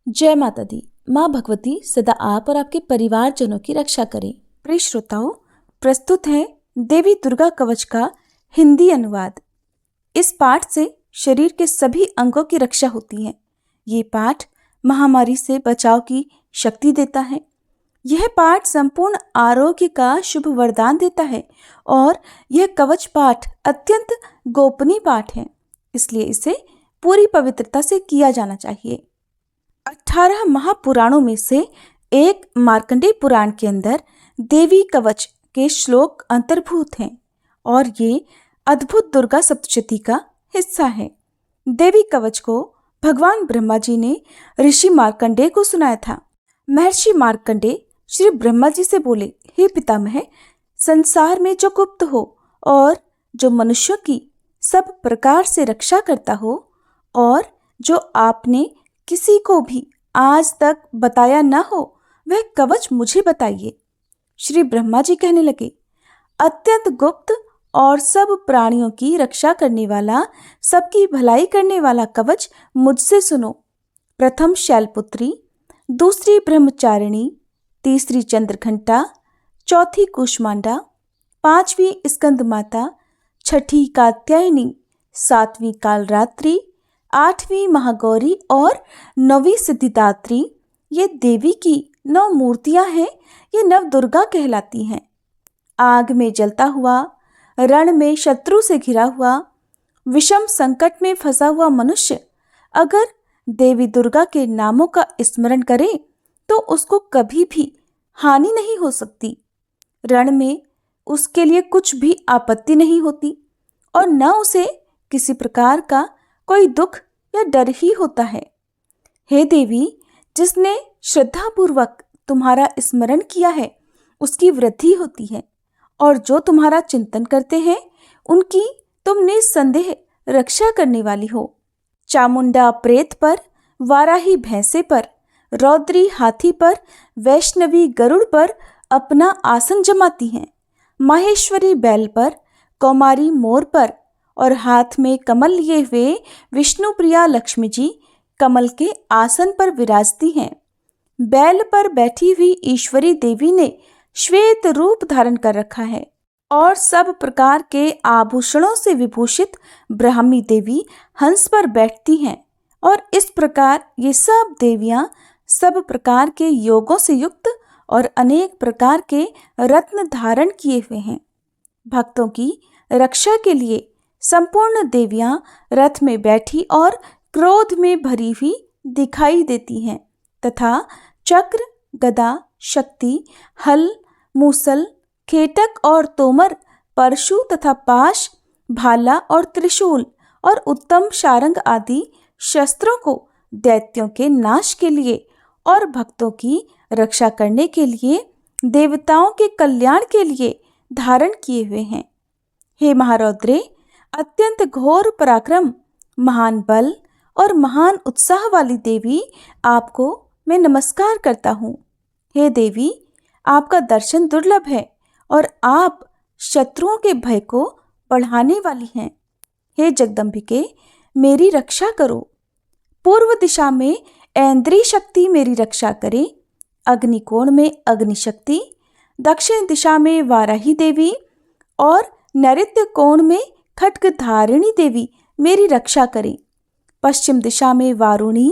जय माता दी। माँ भगवती सदा आप और आपके परिवारजनों की रक्षा करें। प्रिय श्रोताओं, प्रस्तुत है देवी दुर्गा कवच का हिंदी अनुवाद। इस पाठ से शरीर के सभी अंगों की रक्षा होती है। ये पाठ महामारी से बचाव की शक्ति देता है। यह पाठ संपूर्ण आरोग्य का शुभ वरदान देता है और यह कवच पाठ अत्यंत गोपनीय पाठ है, इसलिए इसे पूरी पवित्रता से किया जाना चाहिए। 18 महापुराणों में से एक मार्कंडेय पुराण के अंदर देवी कवच के श्लोक अंतर्भूत हैं और ये अद्भुत दुर्गा सप्तशती का हिस्सा है। देवी कवच को भगवान ब्रह्मा जी ने ऋषि मार्कंडेय को सुनाया था। महर्षि मार्कंडेय श्री ब्रह्मा जी से बोले, हे पितामह, संसार में जो गुप्त हो और जो मनुष्यों की सब प्रकार से रक्षा करता हो और जो आपने किसी को भी आज तक बताया न हो, वह कवच मुझे बताइए। श्री ब्रह्मा जी कहने लगे, अत्यंत गुप्त और सब प्राणियों की रक्षा करने वाला, सबकी भलाई करने वाला कवच मुझसे सुनो। प्रथम शैलपुत्री, दूसरी ब्रह्मचारिणी, तीसरी चंद्रघंटा, चौथी कुष्मांडा, पांचवी स्कंद माता, छठी कात्यायनी, सातवीं कालरात्रि, आठवीं महागौरी और नौवीं सिद्धिदात्री, ये देवी की 9 मूर्तियां हैं। ये नव दुर्गा कहलाती हैं। आग में जलता हुआ, रण में शत्रु से घिरा हुआ, विषम संकट में फंसा हुआ मनुष्य अगर देवी दुर्गा के नामों का स्मरण करे तो उसको कभी भी हानि नहीं हो सकती। रण में उसके लिए कुछ भी आपत्ति नहीं होती और न उसे किसी प्रकार का कोई दुख या डर ही होता है। हे देवी, जिसने श्रद्धापूर्वक तुम्हारा स्मरण किया है उसकी वृद्धि होती है और जो तुम्हारा चिंतन करते हैं उनकी तुम निस्संदेह रक्षा करने वाली हो। चामुंडा प्रेत पर, वाराही भैंसे पर, रौद्री हाथी पर, वैष्णवी गरुड़ पर अपना आसन जमाती हैं। माहेश्वरी बैल पर, कौमारी मोर पर और हाथ में कमल लिए हुए विष्णुप्रिया लक्ष्मी जी कमल के आसन पर विराजती हैं। बैल पर बैठी हुई ईश्वरी देवी ने श्वेत रूप धारण कर रखा है और सब प्रकार के आभूषणों से विभूषित ब्राह्मी देवी हंस पर बैठती हैं और इस प्रकार ये सब देवियां सब प्रकार के योगों से युक्त और अनेक प्रकार के रत्न धारण किए हुए हैं। भक्तों की रक्षा के लिए संपूर्ण देवियां रथ में बैठी और क्रोध में भरी हुई दिखाई देती हैं तथा चक्र, गदा, शक्ति, हल, मूसल, खेटक और तोमर, परशु तथा पाश, भाला और त्रिशूल और उत्तम शारंग आदि शस्त्रों को दैत्यों के नाश के लिए और भक्तों की रक्षा करने के लिए, देवताओं के कल्याण के लिए धारण किए हुए हैं। हे महारौद्रे, अत्यंत घोर पराक्रम, महान बल और महान उत्साह वाली देवी, आपको मैं नमस्कार करता हूँ। हे देवी, आपका दर्शन दुर्लभ है और आप शत्रुओं के भय को बढ़ाने वाली हैं। हे जगदम्बिके, मेरी रक्षा करो। पूर्व दिशा में ऐन्द्री शक्ति मेरी रक्षा करे, अग्निकोण में अग्निशक्ति, दक्षिण दिशा में वाराही देवी और नैऋत्य कोण में खड्गधारिणी देवी मेरी रक्षा करें। पश्चिम दिशा में वारुणी,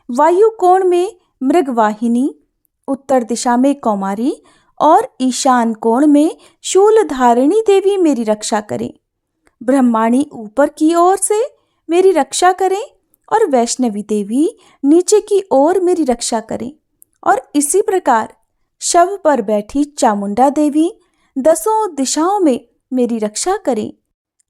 वायु कोण में मृगवाहिनी, उत्तर दिशा में कौमारी और ईशान कोण में शूलधारिणी देवी मेरी रक्षा करें। ब्रह्माणी ऊपर की ओर से मेरी रक्षा करें और वैष्णवी देवी नीचे की ओर मेरी रक्षा करें और इसी प्रकार शव पर बैठी चामुंडा देवी 10 दिशाओं में मेरी रक्षा करें।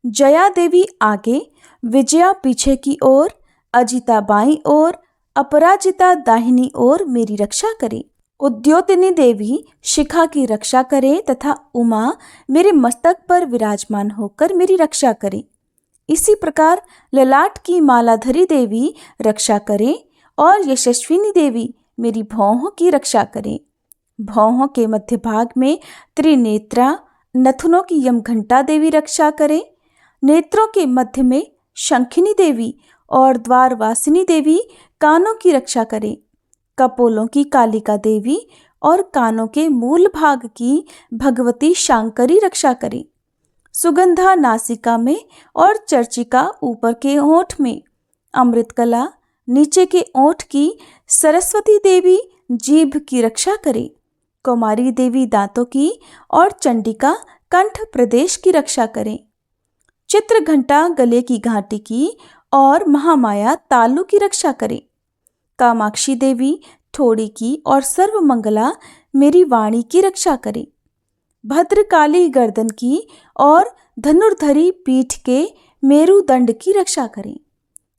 जया देवी आगे, विजया पीछे की ओर, अजिता बाईं ओर, अपराजिता दाहिनी ओर मेरी रक्षा करे। उद्योतिनी देवी शिखा की रक्षा करे तथा उमा मेरे मस्तक पर विराजमान होकर मेरी रक्षा करे। इसी प्रकार ललाट की मालाधरी देवी रक्षा करे और यशस्विनी देवी मेरी भौहों की रक्षा करे। भौहों के मध्य भाग में त्रिनेत्रा, नथुनों की यमघंटा देवी रक्षा करे। नेत्रों के मध्य में शंखिनी देवी और द्वारवासिनी देवी कानों की रक्षा करें। कपोलों की कालिका देवी और कानों के मूल भाग की भगवती शांकरी रक्षा करें। सुगंधा नासिका में और चर्चिका ऊपर के ओंठ में, अमृतकला नीचे के ओंठ की सरस्वती देवी जीभ की रक्षा करें। कुमारी देवी दांतों की और चंडिका कंठ प्रदेश की रक्षा करें। चित्रघंटा गले की घाटी की और महामाया तालु की रक्षा करें। कामाक्षी देवी ठोड़ी की और सर्वमंगला मेरी वाणी की रक्षा करें। भद्रकाली गर्दन की और धनुर्धरी पीठ के मेरुदंड की रक्षा करें।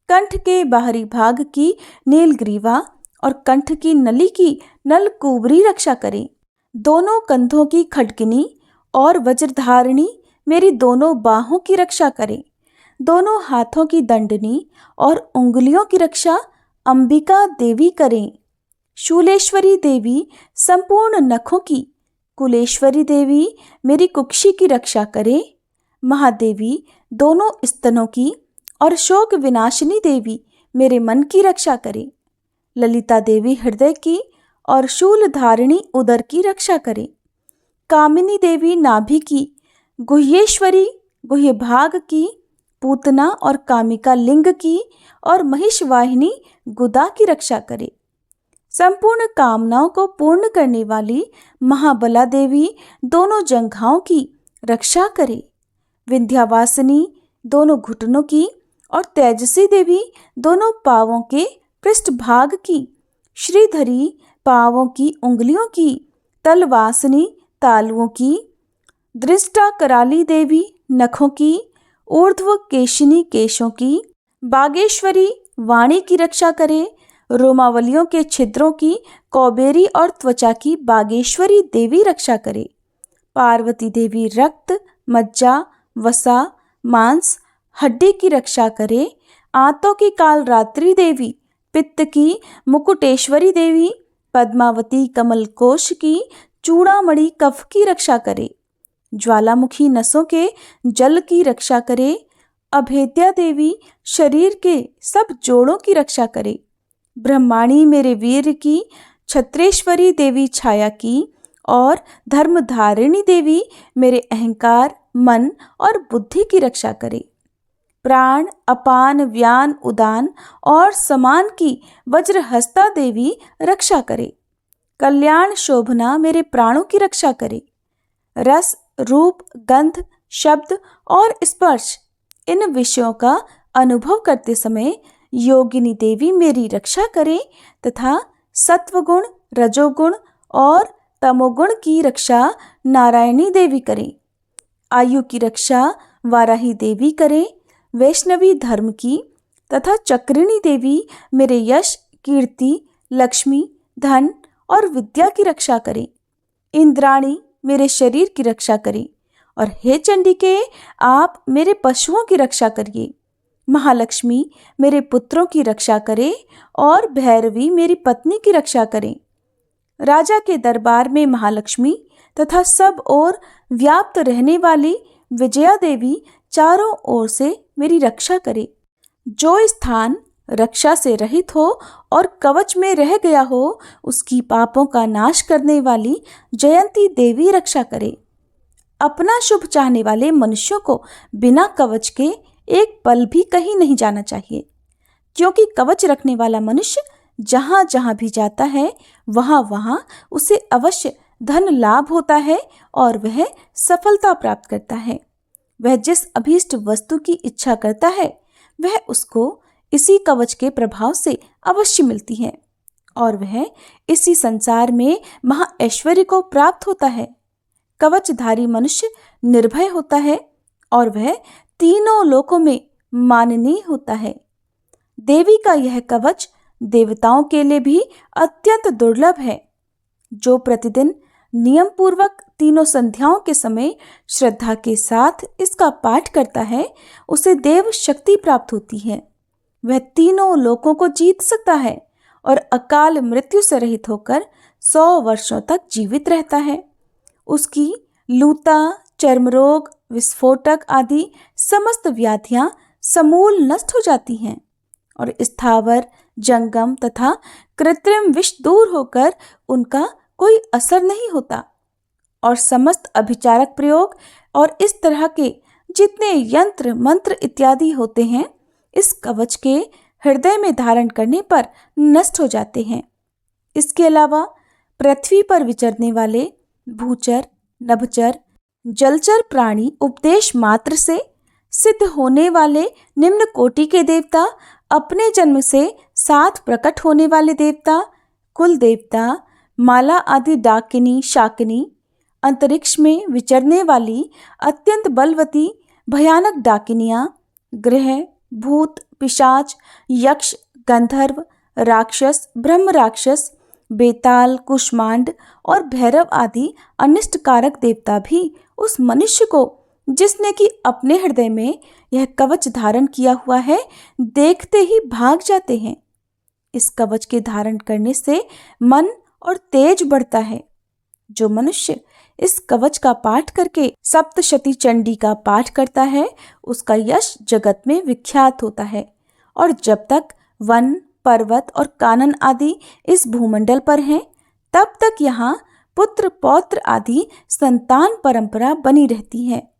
कंठ के बाहरी भाग की नीलग्रीवा और कंठ की नली की नलकुबरी रक्षा करें। दोनों कंधों की खड्गनी और वज्रधारिणी मेरी दोनों बाहों की रक्षा करें। दोनों हाथों की दंडनी और उंगलियों की रक्षा अंबिका देवी करें। शूलेश्वरी देवी संपूर्ण नखों की, कुलेश्वरी देवी मेरी कुक्षी की रक्षा करें। महादेवी दोनों स्तनों की और शोक विनाशिनी देवी मेरे मन की रक्षा करें। ललिता देवी हृदय की और शूलधारिणी उदर की रक्षा करें। कामिनी देवी नाभि की, गुह्येश्वरी गुह्य भाग की, पूतना और कामिका लिंग की और महिषवाहिनी गुदा की रक्षा करे। संपूर्ण कामनाओं को पूर्ण करने वाली महाबला देवी दोनों जंघाओं की रक्षा करे। विंध्यावासिनी दोनों घुटनों की और तेजसी देवी दोनों पांवों के पृष्ठभाग की, श्रीधरी पांवों की उंगलियों की, तलवासिनी तालुओं की, दृष्टा कराली देवी नखों की, ऊर्ध्व केशिनी केशों की, बागेश्वरी वाणी की रक्षा करे। रोमावलियों के छिद्रों की कौबेरी और त्वचा की बागेश्वरी देवी रक्षा करे। पार्वती देवी रक्त, मज्जा, वसा, मांस, हड्डी की रक्षा करे। आंतों की कालरात्रि देवी, पित्त की मुकुटेश्वरी देवी, पद्मावती कमलकोश की चूड़ामणि कफ की रक्षा करे। ज्वालामुखी नसों के जल की रक्षा करे। अभेद्या देवी शरीर के सब जोड़ों की रक्षा करे। ब्रह्माणी मेरे वीर की, छत्रेश्वरी देवी छाया की और धर्मधारिणी देवी मेरे अहंकार, मन और बुद्धि की रक्षा करे। प्राण, अपान, व्यान, उदान और समान की वज्रहस्ता देवी रक्षा करे। कल्याण शोभना मेरे प्राणों की रक्षा करे। रस, रूप, गंध, शब्द और स्पर्श इन विषयों का अनुभव करते समय योगिनी देवी मेरी रक्षा करे तथा सत्वगुण, रजोगुण और तमोगुण की रक्षा नारायणी देवी करे। आयु की रक्षा वाराही देवी करे। वैष्णवी धर्म की तथा चक्रिणी देवी मेरे यश, कीर्ति, लक्ष्मी, धन और विद्या की रक्षा करे। इंद्राणी मेरे शरीर की रक्षा करे और हे चंडिके आप मेरे पशुओं की रक्षा करिए। महालक्ष्मी मेरे पुत्रों की रक्षा करे और भैरवी मेरी पत्नी की रक्षा करें। राजा के दरबार में महालक्ष्मी तथा सब ओर व्याप्त रहने वाली विजया देवी चारों ओर से मेरी रक्षा करे। जो स्थान रक्षा से रहित हो और कवच में रह गया हो उसकी पापों का नाश करने वाली जयंती देवी रक्षा करे। अपना शुभ चाहने वाले मनुष्यों को बिना कवच के एक पल भी कहीं नहीं जाना चाहिए, क्योंकि कवच रखने वाला मनुष्य जहाँ जहाँ भी जाता है वहाँ वहाँ उसे अवश्य धन लाभ होता है और वह सफलता प्राप्त करता है। वह जिस अभीष्ट वस्तु की इच्छा करता है वह उसको इसी कवच के प्रभाव से अवश्य मिलती है और वह इसी संसार में महाऐश्वर्य को प्राप्त होता है। कवचधारी मनुष्य निर्भय होता है और वह तीनों लोकों में माननीय होता है। देवी का यह कवच देवताओं के लिए भी अत्यंत दुर्लभ है। जो प्रतिदिन नियम पूर्वक तीनों संध्याओं के समय श्रद्धा के साथ इसका पाठ करता है उसे देव शक्ति प्राप्त होती है। वह तीनों लोकों को जीत सकता है और अकाल मृत्यु से रहित होकर 100 वर्षों तक जीवित रहता है। उसकी लूता, चर्मरोग, विस्फोटक आदि समस्त व्याधियां समूल नष्ट हो जाती हैं और स्थावर, जंगम तथा कृत्रिम विष दूर होकर उनका कोई असर नहीं होता। और समस्त अभिचारक प्रयोग और इस तरह के जितने यंत्र मंत्र इत्यादि होते हैं, इस कवच के हृदय में धारण करने पर नष्ट हो जाते हैं। इसके अलावा पृथ्वी पर विचरने वाले भूचर, नभचर, जलचर प्राणी, उपदेश मात्र से सिद्ध होने वाले निम्न कोटि के देवता, अपने जन्म से साथ प्रकट होने वाले देवता, कुल देवता, माला आदि डाकिनी, शाकिनी, अंतरिक्ष में विचरने वाली अत्यंत बलवती भयानक डाकिनियां, ग्रह, भूत, पिशाच, यक्ष, गंधर्व, राक्षस, ब्रह्म राक्षस, बेताल, कुष्मांड और भैरव आदि अनिष्टकारक देवता भी उस मनुष्य को, जिसने कि अपने हृदय में यह कवच धारण किया हुआ है, देखते ही भाग जाते हैं। इस कवच के धारण करने से मन और तेज बढ़ता है। जो मनुष्य इस कवच का पाठ करके सप्तशती चंडी का पाठ करता है, उसका यश जगत में विख्यात होता है। और जब तक वन, पर्वत और कानन आदि इस भूमंडल पर हैं, तब तक यहाँ पुत्र पौत्र आदि संतान परंपरा बनी रहती है।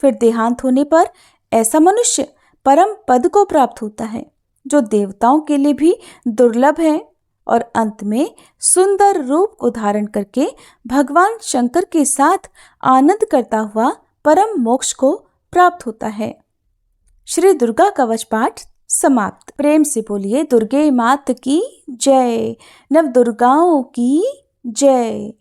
फिर देहांत होने पर ऐसा मनुष्य परम पद को प्राप्त होता है, जो देवताओं के लिए भी दुर्लभ है, और अंत में सुंदर रूप को धारण करके भगवान शंकर के साथ आनंद करता हुआ परम मोक्ष को प्राप्त होता है। श्री दुर्गा कवच पाठ समाप्त। प्रेम से बोलिए दुर्गे मात की जय, नव दुर्गाओं की जय।